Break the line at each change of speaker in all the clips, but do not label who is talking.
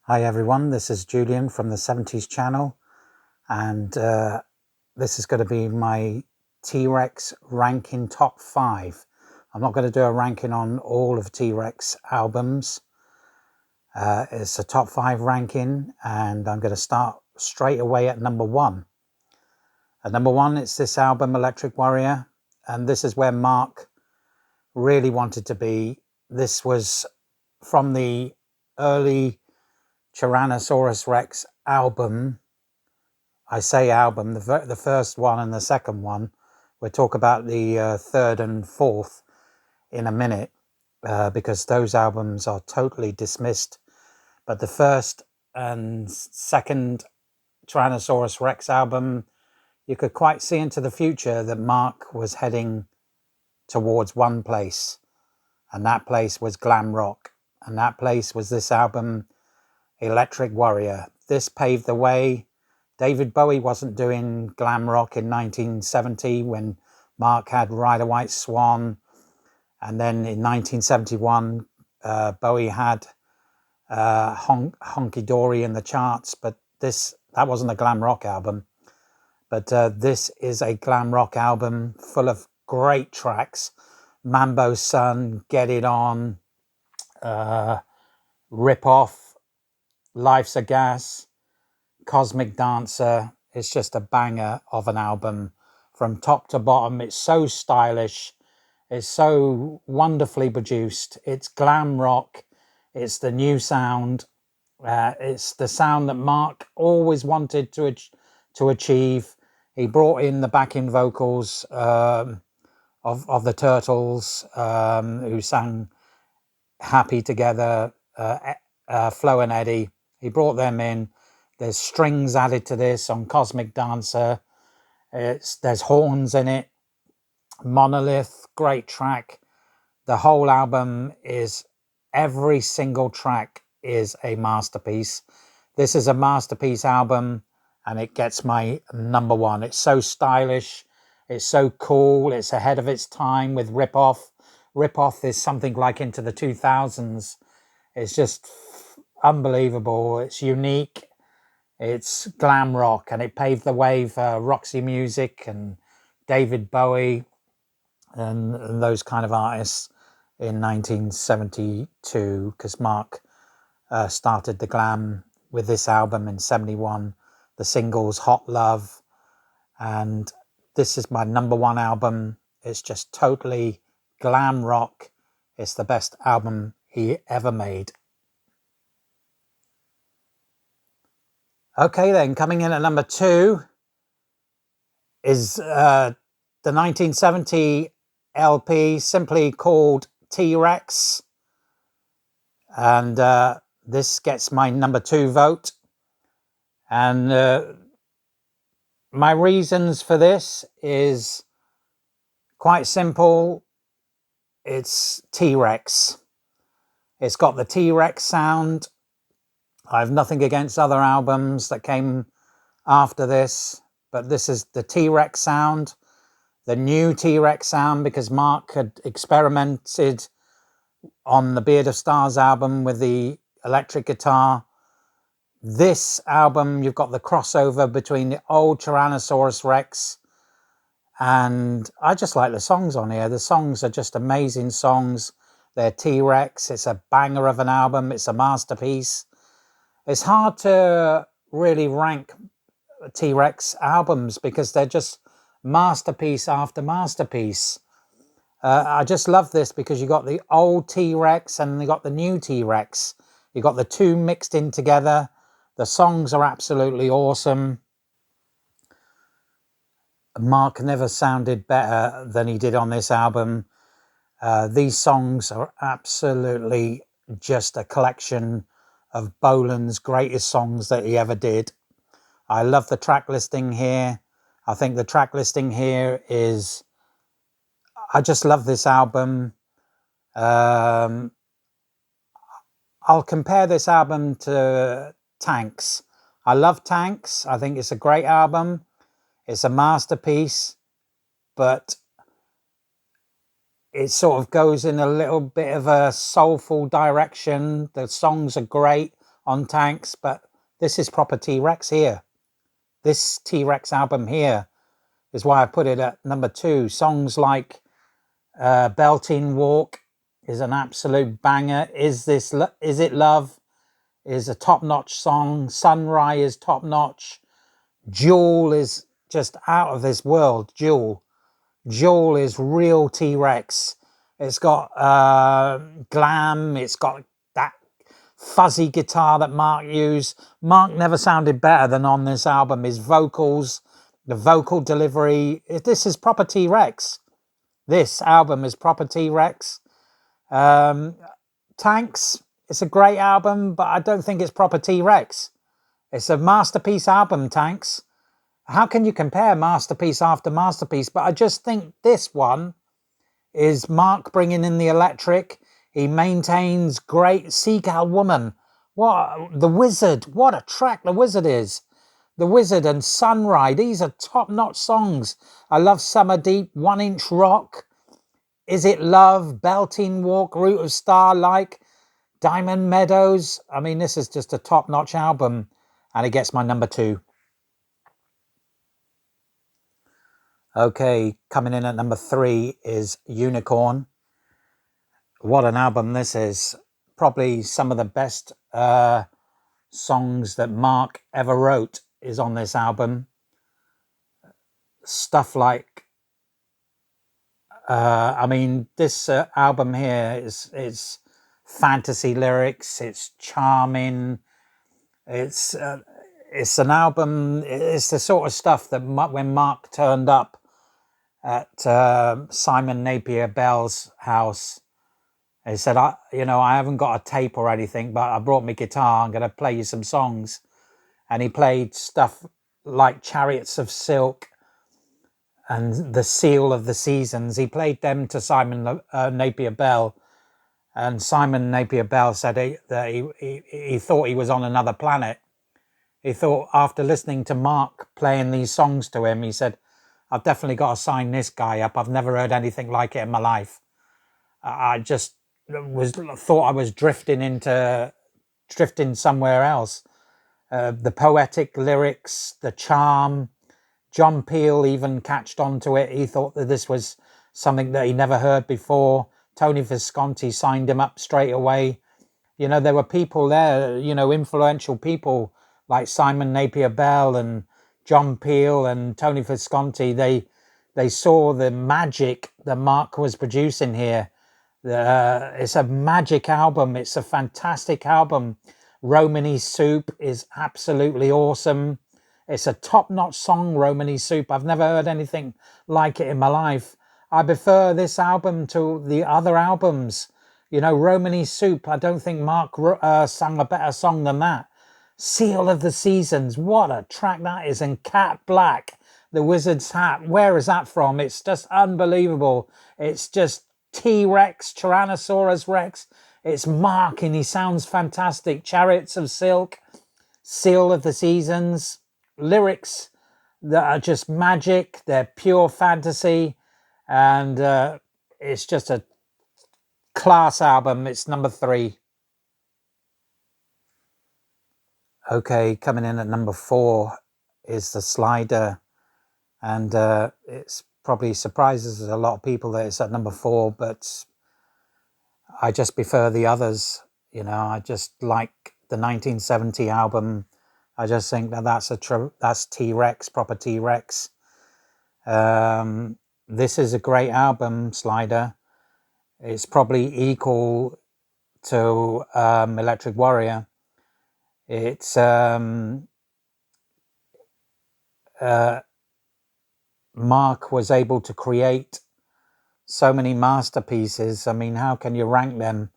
Hi everyone, this is Julian from the 70s channel, and this is going to be my T.rex ranking top 5. I'm not going to do a ranking on all of T.rex albums. It's a top 5 ranking, and I'm going to start straight away at number 1. At number 1, it's this album, Electric Warrior, and this is where Mark really wanted to be. This was from the early Tyrannosaurus Rex album. I say album, the first one and the second one. We'll talk about the third and fourth in a minute because those albums are totally dismissed. But the first and second Tyrannosaurus Rex album, you could quite see into the future that Mark was heading towards one place, and that place was glam rock, and that place was this album, Electric Warrior. This paved the way. David Bowie wasn't doing glam rock in 1970 when Mark had Ride a White Swan, and then in 1971 Bowie had Honky Dory in the charts, but that wasn't a glam rock album. But this is a glam rock album full of great tracks. Mambo Sun, Get It On, Rip Off, Life's a Gas, Cosmic Dancer. It's just a banger of an album from top to bottom. It's so stylish. It's so wonderfully produced. It's glam rock. It's the new sound. It's the sound that Mark always wanted to achieve. He brought in the backing vocals of the Turtles, who sang Happy Together, Flo and Eddie. He brought them in. There's strings added to this on Cosmic Dancer. There's horns in it. Monolith, great track. The whole album is, every single track is a masterpiece. This is a masterpiece album, and it gets my number 1. It's so stylish. It's so cool. It's ahead of its time with Rip Off. Rip Off is something like into the 2000s. It's just unbelievable. It's unique. It's glam rock, and it paved the way for Roxy Music and David Bowie and those kind of artists in 1972, because Mark started the glam with this album in 71. The singles Hot Love, and this is my number 1 album. It's just totally glam rock. It's the best album he ever made. Okay, then, coming in at number 2 is the 1970 LP, simply called T.rex. And this gets my number 2 vote. And my reasons for this is quite simple. It's T.rex. It's got the T.rex sound. I have nothing against other albums that came after this, but this is the T.rex sound, the new T.rex sound, because Mark had experimented on the Beard of Stars album with the electric guitar. This album, you've got the crossover between the old Tyrannosaurus Rex, and I just like the songs on here. The songs are just amazing songs. They're T.rex. It's a banger of an album. It's a masterpiece. It's hard to really rank T.rex albums because they're just masterpiece after masterpiece. I just love this because you got the old T.rex and you got the new T.rex. You got the two mixed in together. The songs are absolutely awesome. Mark never sounded better than he did on this album. These songs are absolutely just a collection of Bolan's greatest songs that he ever did. I love the track listing here. I think the track listing here is, I just love this album. I'll compare this album to Tanks. I love Tanks. I think it's a great album. It's a masterpiece, but it sort of goes in a little bit of a soulful direction. The songs are great on Tanks, but this is proper T.Rex here. This T.Rex album here is why I put it at number 2. Songs like Belting Walk is an absolute banger. Is It Love is a top-notch song. Sunrise is top-notch. Jewel is just out of this world. Jewel is real T.Rex. It's got glam. It's got that fuzzy guitar that Mark used. Mark never sounded better than on this album. His vocals, the vocal delivery. This is proper T.Rex. This album is proper T.Rex. Tanks, it's a great album, but I don't think it's proper T.Rex. It's a masterpiece album, Tanks. How can you compare masterpiece after masterpiece? But I just think this one is Mark bringing in the electric. He maintains great Seagull Woman. What The Wizard, what a track The Wizard is. The Wizard and Sunrise, these are top-notch songs. I love Summer Deep, 1 Inch Rock, Is It Love, Belting Walk, Route of Starlight, Diamond Meadows. I mean, this is just a top-notch album, and it gets my number 2. Okay, coming in at number 3 is Unicorn. What an album this is. Probably some of the best songs that Mark ever wrote is on this album. Stuff like, I mean, this album here is fantasy lyrics. It's charming. It's an album. It's the sort of stuff that when Mark turned up at Simon Napier Bell's house, he said, I haven't got a tape or anything, but I brought my guitar. I'm going to play you some songs. And he played stuff like Chariots of Silk and The Seal of the Seasons. He played them to Simon Napier Bell. And Simon Napier Bell said that he thought he was on another planet. He thought, after listening to Mark playing these songs to him, he said, I've definitely got to sign this guy up. I've never heard anything like it in my life. I just thought I was drifting somewhere else. The poetic lyrics, the charm. John Peel even catched on to it. He thought that this was something that he never heard before. Tony Visconti signed him up straight away. You know, there were people there, influential people like Simon Napier Bell and John Peel and Tony Visconti. They saw the magic that Mark was producing here. It's a magic album. It's a fantastic album. Romany Soup is absolutely awesome. It's a top-notch song, Romany Soup. I've never heard anything like it in my life. I prefer this album to the other albums. Romany Soup, I don't think Mark sang a better song than that. Seal of the Seasons, what a track that is. And Cat Black, The Wizard's Hat, where is that from? It's just unbelievable. It's just T.Rex, Tyrannosaurus Rex. It's Mark and he sounds fantastic. Chariots of Silk, Seal of the Seasons, lyrics that are just magic. They're pure fantasy. And it's just a class album. It's number 3. Okay, coming in at number 4 is The Slider. And it's probably surprises a lot of people that it's at number 4, but I just prefer the others. I just like the 1970 album. I just think that that's T.Rex, proper T.Rex. This is a great album, Slider. It's probably equal to Electric Warrior. It's Mark was able to create so many masterpieces. I mean, how can you rank them?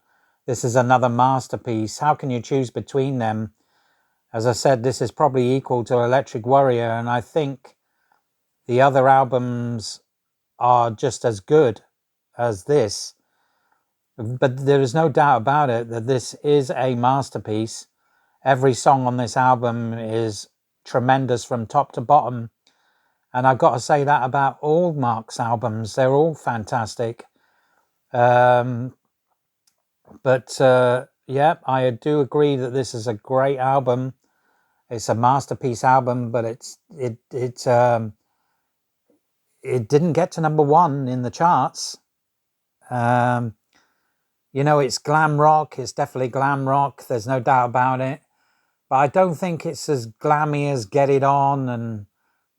This is another masterpiece. How can you choose between them? As I said, this is probably equal to Electric Warrior, and I think the other albums are just as good as this. But there is no doubt about it that this is a masterpiece. Every song on this album is tremendous from top to bottom. And I've got to say that about all Mark's albums. They're all fantastic. But yeah, I do agree that this is a great album. It's a masterpiece album, but it didn't get to number one in the charts. Um, it's glam rock. It's definitely glam rock. There's no doubt about it. But I don't think it's as glammy as Get It On and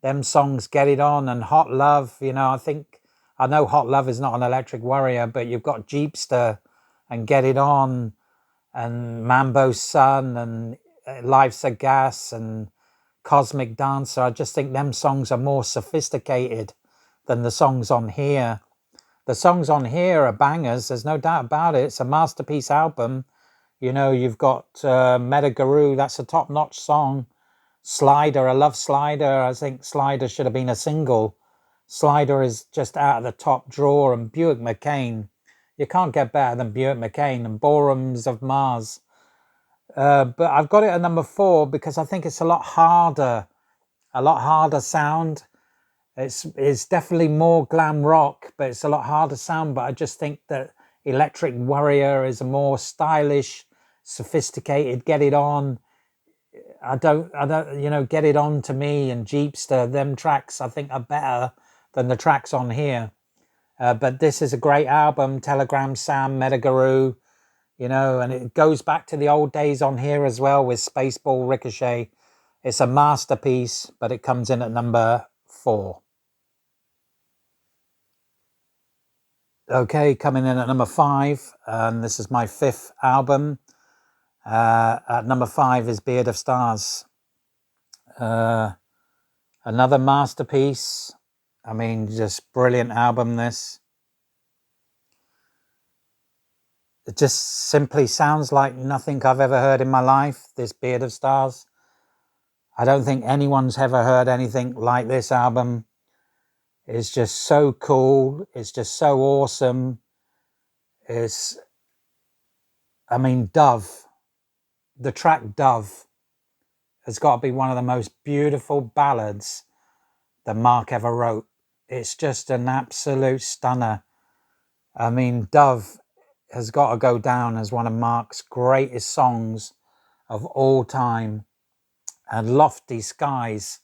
them songs, Get It On and Hot Love. I know Hot Love is not an Electric Warrior, but you've got Jeepster and Get It On and Mambo Sun and Life's a Gas and Cosmic Dancer. I just think them songs are more sophisticated than the songs on here. The songs on here are bangers. There's no doubt about it. It's a masterpiece album. You've got Metaguru. That's a top-notch song. Slider, I love Slider. I think Slider should have been a single. Slider is just out of the top drawer. And Buick McCain, you can't get better than Buick McCain and Ballrooms of Mars. But I've got it at number 4 because I think it's a lot harder sound. It's definitely more glam rock, but it's a lot harder sound. But I just think that Electric Warrior is a more stylish, sophisticated. Get It On. I don't, Get It On to me and Jeepster, them tracks I think are better than the tracks on here. But this is a great album. Telegram Sam, Metaguru, and it goes back to the old days on here as well with Spaceball, Ricochet. It's a masterpiece, but it comes in at number 4. Okay, coming in at number 5, and this is my 5th album. At number 5 is Beard of Stars. Another masterpiece. I mean, just brilliant album, this. It just simply sounds like nothing I've ever heard in my life, this Beard of Stars. I don't think anyone's ever heard anything like this album. It's just so cool. It's just so awesome. Dove. The track Dove has got to be one of the most beautiful ballads that Mark ever wrote. It's just an absolute stunner. Dove has got to go down as one of Mark's greatest songs of all time. And Lofty Skies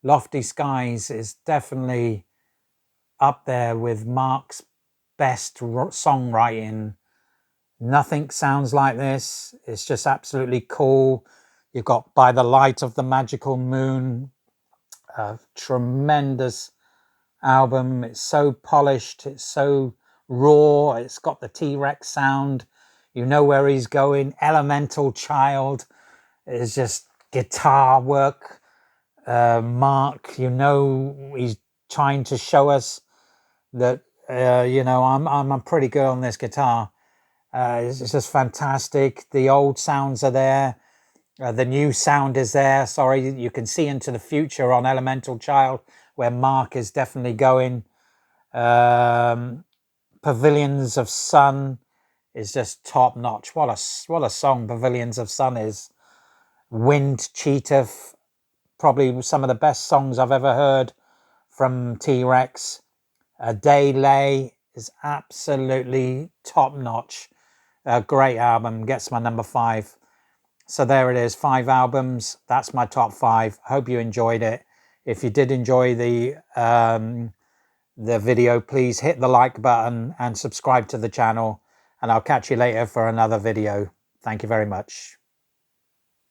is definitely up there with Mark's best songwriting. Nothing sounds like this. It's just absolutely cool. You've got By the Light of the Magical Moon, a tremendous album. It's so polished. It's so raw. It's got the T.Rex sound. You know where he's going. Elemental Child is just guitar work. Mark, he's trying to show us that, I'm pretty good on this guitar. It's just fantastic. The old sounds are there. The new sound is there. Sorry, you can see into the future on Elemental Child, where Mark is definitely going. Pavilions of Sun is just top notch. What a song Pavilions of Sun is. Wind Cheetah, probably some of the best songs I've ever heard from T.rex. A Day Lay is absolutely top notch. A great album, gets my number 5. So there it is, 5 albums. That's my top 5. Hope you enjoyed it. If you did enjoy the video, please hit the like button and subscribe to the channel. And I'll catch you later for another video. Thank you very much.